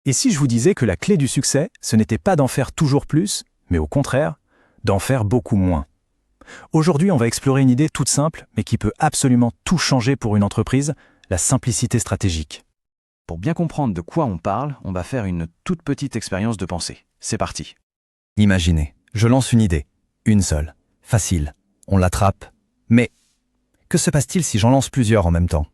Et si je vous disais que la clé du succès, ce n'était pas d'en faire toujours plus, mais au contraire, d'en faire beaucoup moins? Aujourd'hui, on va explorer une idée toute simple, mais qui peut absolument tout changer pour une entreprise, la simplicité stratégique. Pour bien comprendre de quoi on parle, on va faire une toute petite expérience de pensée. C'est parti. Imaginez, je lance une idée, une seule, facile, on l'attrape, mais que se passe-t-il si j'en lance plusieurs en même temps?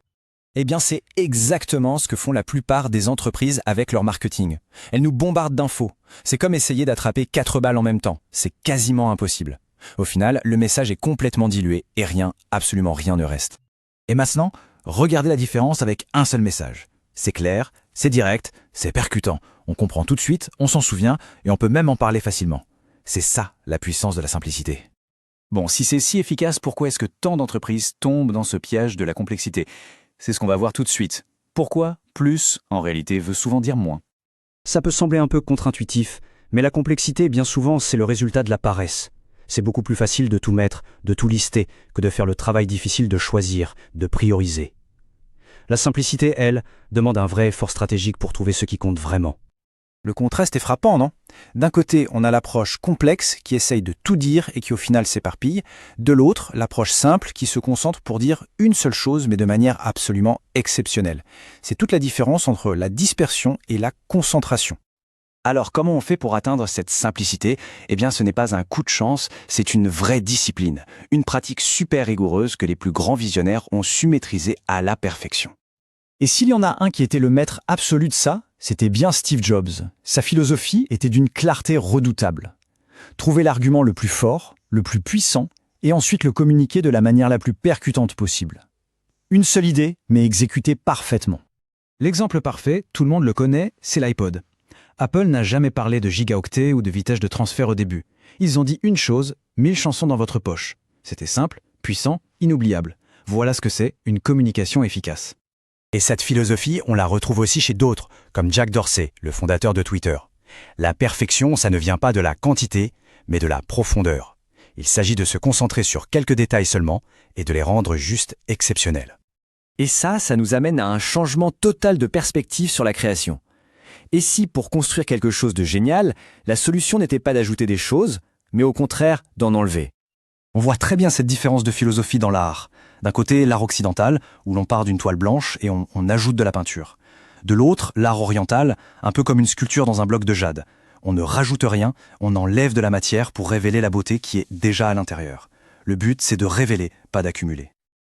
Eh bien, c'est exactement ce que font la plupart des entreprises avec leur marketing. Elles nous bombardent d'infos. C'est comme essayer d'attraper 4 balles en même temps. C'est quasiment impossible. Au final, le message est complètement dilué et rien, absolument rien ne reste. Et maintenant, regardez la différence avec un seul message. C'est clair, c'est direct, c'est percutant. On comprend tout de suite, on s'en souvient et on peut même en parler facilement. C'est ça, la puissance de la simplicité. Bon, si c'est si efficace, pourquoi est-ce que tant d'entreprises tombent dans ce piège de la complexité? C'est ce qu'on va voir tout de suite. Pourquoi plus, en réalité, veut souvent dire moins? Ça peut sembler un peu contre-intuitif, mais la complexité, bien souvent, c'est le résultat de la paresse. C'est beaucoup plus facile de tout mettre, de tout lister, que de faire le travail difficile de choisir, de prioriser. La simplicité, elle, demande un vrai effort stratégique pour trouver ce qui compte vraiment. Le contraste est frappant, non? D'un côté, on a l'approche complexe qui essaye de tout dire et qui au final s'éparpille. De l'autre, l'approche simple qui se concentre pour dire une seule chose mais de manière absolument exceptionnelle. C'est toute la différence entre la dispersion et la concentration. Alors, comment on fait pour atteindre cette simplicité? Eh bien, ce n'est pas un coup de chance, c'est une vraie discipline. Une pratique super rigoureuse que les plus grands visionnaires ont su maîtriser à la perfection. Et s'il y en a un qui était le maître absolu de ça, c'était bien Steve Jobs. Sa philosophie était d'une clarté redoutable. Trouver l'argument le plus fort, le plus puissant, et ensuite le communiquer de la manière la plus percutante possible. Une seule idée, mais exécutée parfaitement. L'exemple parfait, tout le monde le connaît, c'est l'iPod. Apple n'a jamais parlé de gigaoctets ou de vitesse de transfert au début. Ils ont dit une chose, 1000 chansons dans votre poche. C'était simple, puissant, inoubliable. Voilà ce que c'est, une communication efficace. Et cette philosophie, on la retrouve aussi chez d'autres, comme Jack Dorsey, le fondateur de Twitter. La perfection, ça ne vient pas de la quantité, mais de la profondeur. Il s'agit de se concentrer sur quelques détails seulement et de les rendre juste exceptionnels. Et ça nous amène à un changement total de perspective sur la création. Et si, pour construire quelque chose de génial, la solution n'était pas d'ajouter des choses, mais au contraire d'en enlever? On voit très bien cette différence de philosophie dans l'art. D'un côté, l'art occidental, où l'on part d'une toile blanche et on ajoute de la peinture. De l'autre, l'art oriental, un peu comme une sculpture dans un bloc de jade. On ne rajoute rien, on enlève de la matière pour révéler la beauté qui est déjà à l'intérieur. Le but, c'est de révéler, pas d'accumuler.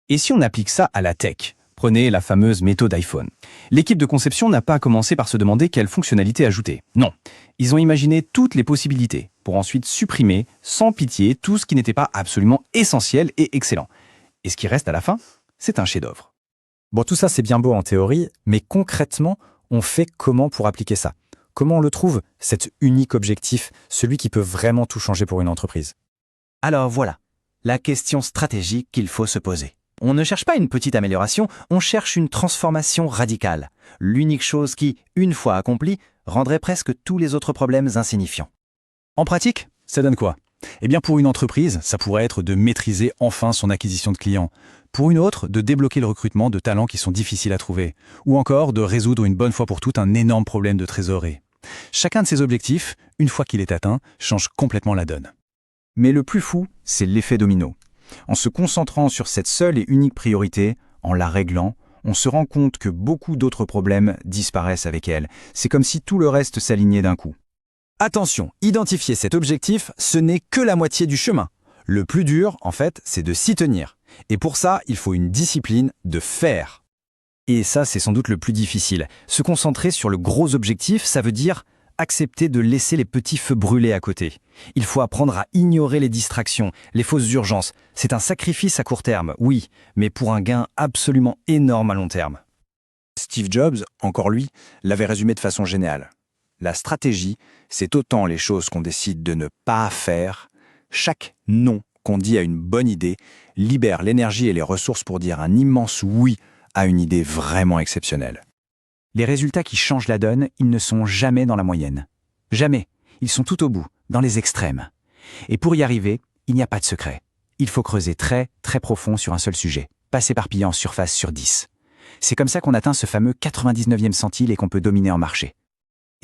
Et si on applique ça à la tech? Prenez la fameuse méthode iPhone. L'équipe de conception n'a pas commencé par se demander quelle fonctionnalité ajouter. Non, ils ont imaginé toutes les possibilités, pour ensuite supprimer, sans pitié, tout ce qui n'était pas absolument essentiel et excellent. Et ce qui reste à la fin, c'est un chef-d'œuvre. Bon, tout ça c'est bien beau en théorie, mais concrètement, on fait comment pour appliquer ça? Comment on le trouve, cet unique objectif, celui qui peut vraiment tout changer pour une entreprise? Alors voilà, la question stratégique qu'il faut se poser. On ne cherche pas une petite amélioration, on cherche une transformation radicale. L'unique chose qui, une fois accomplie, rendrait presque tous les autres problèmes insignifiants. En pratique, ça donne quoi? Eh bien, pour une entreprise, ça pourrait être de maîtriser enfin son acquisition de clients. Pour une autre, de débloquer le recrutement de talents qui sont difficiles à trouver. Ou encore de résoudre une bonne fois pour toutes un énorme problème de trésorerie. Chacun de ces objectifs, une fois qu'il est atteint, change complètement la donne. Mais le plus fou, c'est l'effet domino. En se concentrant sur cette seule et unique priorité, en la réglant, on se rend compte que beaucoup d'autres problèmes disparaissent avec elle. C'est comme si tout le reste s'alignait d'un coup. Attention, identifier cet objectif, ce n'est que la moitié du chemin. Le plus dur, en fait, c'est de s'y tenir. Et pour ça, il faut une discipline de faire. Et ça, c'est sans doute le plus difficile. Se concentrer sur le gros objectif, ça veut dire accepter de laisser les petits feux brûler à côté. Il faut apprendre à ignorer les distractions, les fausses urgences. C'est un sacrifice à court terme, oui, mais pour un gain absolument énorme à long terme. Steve Jobs, encore lui, l'avait résumé de façon géniale. La stratégie, c'est autant les choses qu'on décide de ne pas faire. Chaque non qu'on dit à une bonne idée libère l'énergie et les ressources pour dire un immense oui à une idée vraiment exceptionnelle. Les résultats qui changent la donne, ils ne sont jamais dans la moyenne. Jamais. Ils sont tout au bout, dans les extrêmes. Et pour y arriver, il n'y a pas de secret. Il faut creuser très, très profond sur un seul sujet, pas s'éparpiller en surface sur 10. C'est comme ça qu'on atteint ce fameux 99e centile et qu'on peut dominer en marché.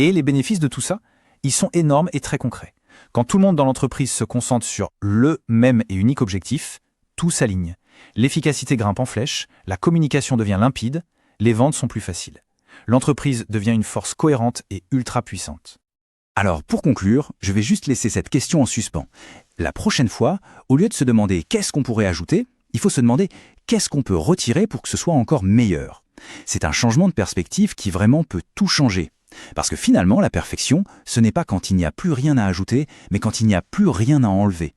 Et les bénéfices de tout ça, ils sont énormes et très concrets. Quand tout le monde dans l'entreprise se concentre sur le même et unique objectif, tout s'aligne. L'efficacité grimpe en flèche, la communication devient limpide, les ventes sont plus faciles. L'entreprise devient une force cohérente et ultra puissante. Alors, pour conclure, je vais juste laisser cette question en suspens. La prochaine fois, au lieu de se demander qu'est-ce qu'on pourrait ajouter, il faut se demander qu'est-ce qu'on peut retirer pour que ce soit encore meilleur. C'est un changement de perspective qui vraiment peut tout changer. Parce que finalement, la perfection, ce n'est pas quand il n'y a plus rien à ajouter, mais quand il n'y a plus rien à enlever.